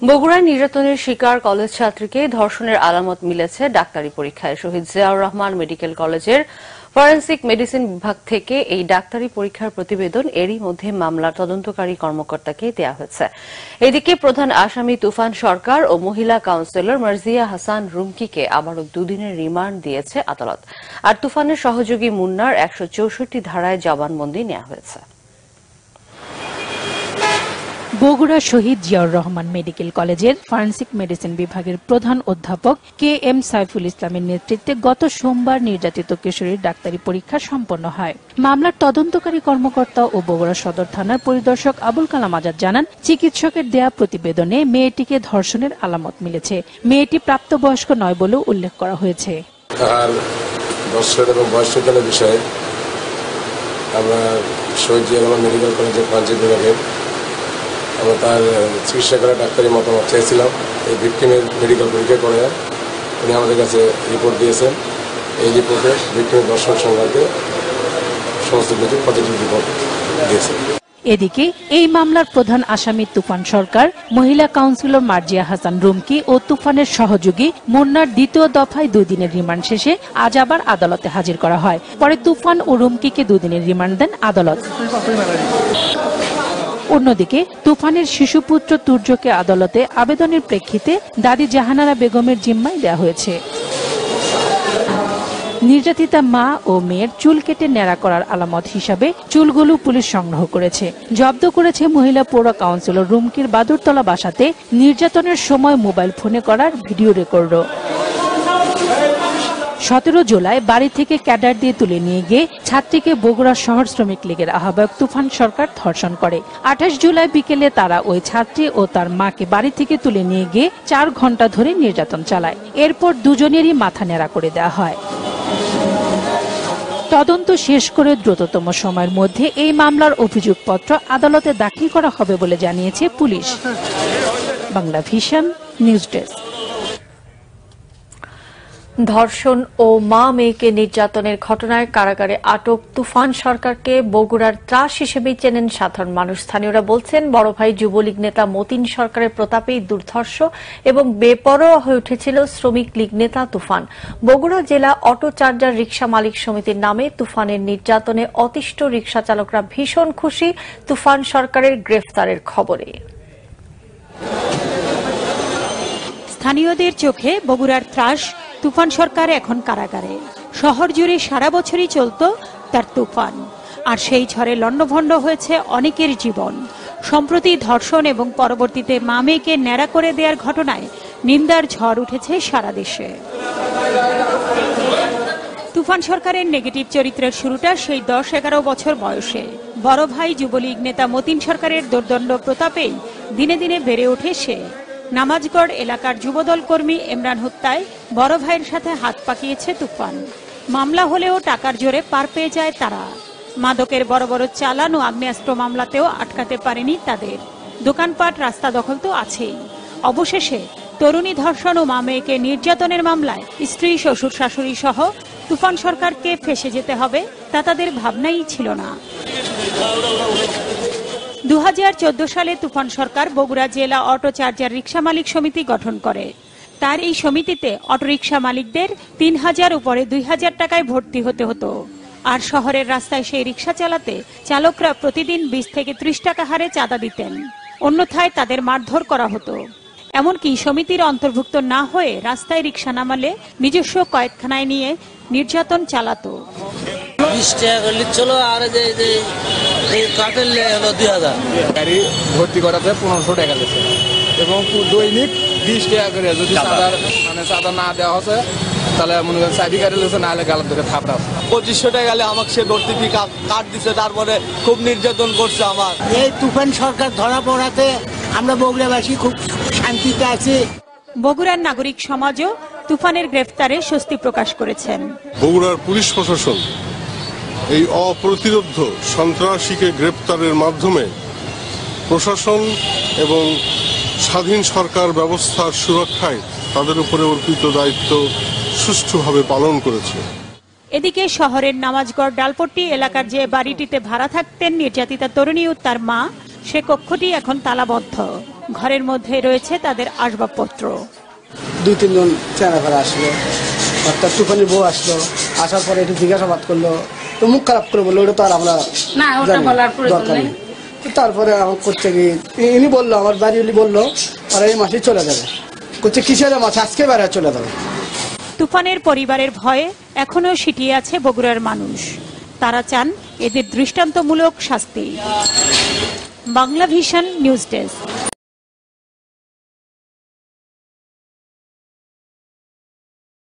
বগুড়ায় নির্যাতনের শিকার কলেজ ছাত্রীকে ধর্ষণের আলামত মিলেছে ডাক্তারি পরীক্ষায়। শহীদ জিয়াউর রহমান মেডিকেল কলেজের ফরেনসিক মেডিসিন বিভাগ থেকে এই ডাক্তারি পরীক্ষার প্রতিবেদন এরই মধ্যে মামলার তদন্তকারী কর্মকর্তাকে দেয়া হয়েছে। এদিকে প্রধান আসামি তুফান সরকার ও মহিলা কাউন্সিলর মার্জিয়া হাসান রুমকিকে আবারও 2 দিনের রিমান্ড দিয়েছে আদালত। আর তুফানের সহযোগী মুন্নার 164 ধারায় জবানবন্দি নেওয়া হয়েছে। বগুড়া শহীদ জিয়াউর রহমান মেডিকেল কলেজের ফরেনসিক মেডিসিন বিভাগের প্রধান অধ্যাপক KM সাইফুল ইসলামের নেতৃত্বে গত সোমবার নির্যাতিত কিশোরীর ডাক্তারি পরীক্ষা সম্পন্ন হয়। মামলার তদন্তকারী কর্মকর্তা ও বগুড়া সদর থানার পরিদর্শক আবুল কালাম আজাদ জানান, চিকিৎসকের দেয়া প্রতিবেদনে মেয়েটিকে ধর্ষণের আলামত মিলেছে। মেয়েটি প্রাপ্তবয়স্ক নয় বলেও উল্লেখ করা হয়েছে। আমরা শহীদ জিয়াউর রহমান মেডিকেল কলেজের ফরেনসিক বিভাগের আমরা তার চিকিৎসা করা ডাক্তারি মতামত চেয়েছিলাম। এই ভিকটিমের মেডিকেল পরীক্ষা করে উনি আমাদের কাছে রিপোর্ট দিয়েছেন। এই রিপোর্টে ভিকটিমের ধর্ষণ সংক্রান্তে সমস্ত কিছু পজিটিভ রিপোর্ট দিয়েছেন। এদিকে এই মামলার প্রধান আসামি তুফান সরকার, মহিলা কাউন্সিলর মার্জিয়া হাসান রুমকি ও তুফানের সহযোগী মুন্নার দ্বিতীয় দফায় 2 দিনের রিমান্ড শেষে আজ আবার আদালতে হাজির করা হয়। পরে তুফান ও রুমকিকে 2 দিনের রিমান্ড দেন আদালত। অন্যদিকে তুফানের শিশুপুত্র তুর্যকে আদালতে আবেদনের প্রেক্ষিতে দাদি জাহানারা বেগমের জিম্মায় দেওয়া হয়েছে। নির্যাতিতা মা ও মেয়ের চুল কেটে ন্যাড়া করার আলামত হিসাবে চুলগুলো পুলিশ সংগ্রহ করেছে। জব্দ করেছে মহিলা পৌর কাউন্সিলর রুমকির বাদুরতলা বাসাতে নির্যাতনের সময় মোবাইল ফোনে করার ভিডিও রেকর্ডও। 17 জুলাই বাড়ি থেকে ক্যাডার দিয়ে তুলে নিয়ে গিয়ে ছাত্রীকে বগুড়া শহর শ্রমিক লীগের আহ্বায়ক তুফান সরকার ধর্ষণ করে। 28 জুলাই বিকেলে তারা ওই ছাত্রী ও তার মাকে বাড়ি থেকে তুলে নিয়ে গিয়ে 4 ঘন্টা ধরে নির্যাতন চালায়। এরপর দুজনেরই মাথা ন্যাড়া করে দেওয়া হয়। তদন্ত শেষ করে দ্রুততম সময়ের মধ্যে এই মামলার অভিযোগপত্র আদালতে দাখিল করা হবে বলে জানিয়েছে police. Bangla vision news desk. ধর্ষণ ও মা মেয়েকে নির্যাতনের ঘটনায় কারাগারে আটক তুফান সরকারকে বগুড়ার ত্রাস হিসেবেই চেনেন সাধারণ মানুষ। স্থানীয়রা বলছেন, বড় ভাই যুবলীগ নেতা মতিন সরকারের প্রতাপেই দুর্ধর্ষ এবং বেপরোয়া হয়ে উঠেছিল শ্রমিক লীগ নেতা তুফান। বগুড়া জেলা অটো চার্জার রিকশা মালিক সমিতির নামে তুফানের নির্যাতনে অতিষ্ঠ রিকশা চালকরা ভীষণ খুশি তুফান সরকারের গ্রেফতারের খবরে। স্থানীয়দের চোখে বগুড়ার ত্রাস তুফান সরকার এখন কারাগারে। শহর জুড়ে সারা বছরই চলত তার তুফান, আর সেই ঝড়ে লণ্ডভণ্ড হয়েছে অনেকের জীবন। সম্প্রতি ধর্ষণ এবং পরবর্তীতে মা মেয়েকে ন্যাড়া করে দেওয়ার ঘটনায় নিন্দার ঝড় উঠেছে সারা দেশে। তুফান সরকারের নেগেটিভ চরিত্রের শুরুটা সেই 10-11 বছর বয়সে। বড় ভাই যুবলীগ নেতা মতিন সরকারের দুর্দণ্ড প্রতাপেই দিনে দিনে বেড়ে ওঠে সে। নামাজগড় এলাকার যুবদল কর্মী ইমরান হত্যায় বড় ভাইয়ের সাথে হাত পাকিয়েছে তুফান। মামলা হলেও টাকার জোরে পার পেয়ে যায় তারা। মাদকের বড় বড় চালান ও আগ্নেয়াস্ত্র মামলাতেও আটকাতে পারেনি তাদের। দোকানপাট, রাস্তা দখল তো আছেই। অবশেষে তরুণী ধর্ষণ ও মা মেয়েকে নির্যাতনের মামলায় স্ত্রী, শ্বশুর, শাশুড়ি সহ তুফান সরকারকে ফেঁসে যেতে হবে তা তাদের ভাবনাই ছিল না। 2014 সালে তুফান সরকার বগুড়া জেলা অটো চার্জার রিকশা মালিক সমিতি গঠন করে। তার এই সমিতিতে অটোরিকশা মালিকদের 3000 উপরে 2000 টাকায় ভর্তি হতে হতো। আর শহরের রাস্তায় সেই রিকশা চালাতে চালকরা প্রতিদিন 20 থেকে 30 টাকা হারে চাঁদা দিতেন, অন্যথায় তাদের মারধর করা হতো। এমনকি সমিতির অন্তর্ভুক্ত না হয়ে রাস্তায় রিকশা নামালে নিজস্ব কয়েকখানায় নিয়ে নির্যাতন চালাতো। 20 টাকা করলে চলো, আর কাটেল হলো 2000। গাড়ি ভর্তি করাতে 1500 টাকা লেছে এবং দৈনিক 20 টাকা করে যদি চাঁদা না দেওয়া হচ্ছে তাহলে মনে করেন চাবি গাড়ি লেছে, না হলে গালার দিকে থাপড়া। 2500 টাকা গেলে আমাকে সে ভর্তি ফি কাট দিচ্ছে, তারপরে খুব নির্যাতন করছে আমার। এই তুফান সরকার ধরা পড়াতে আমরা বগুড়াবাসী খুব শান্তিতে আছি। বগুড়ার নাগরিক সমাজও তুফানের গ্রেফতারে স্বস্তি প্রকাশ করেছেন। বগুড়ার পুলিশ প্রশাসন এই অপ্রতিরোধ্য সন্ত্রাসীকে গ্রেপ্তারের মাধ্যমে প্রশাসন এবং স্বাধীন সরকার ব্যবস্থার সুরক্ষায় তাদের উপরে অর্পিত দায়িত্ব সুষ্ঠুভাবে পালন করেছে। এদিকে শহরের নামাজগড় ডালপট্টি এলাকার যে বাড়িটিতে ভাড়া থাকতেন নির্যাতিতা তরুণী ও তার মা, সে কক্ষটি এখন তালাবদ্ধ। ঘরের মধ্যে রয়েছে তাদের আসবাবপত্র। 2-3 জন চেনাফেরা আসলো, অর্থাৎ তুফানের বউ আসলো, আসার পরে একটু জিজ্ঞাসাবাদ করলো, তো মুখ খারাপ করে বললো, ওটা তো আর আমরা দরকার নেই। তারপরে আমার করছে কি, ইনি বললো, আমার বাড়ি বললো আর এই মাসে চলে যাবে, করছে কিসের মাছ, আজকে বেড়া চলে যাবে। তুফানের পরিবারের ভয়ে এখনো সিটিয়ে আছে বগুড়ার মানুষ। তারা চান এদের দৃষ্টান্তমূলক শাস্তি। Bangla vision news desk.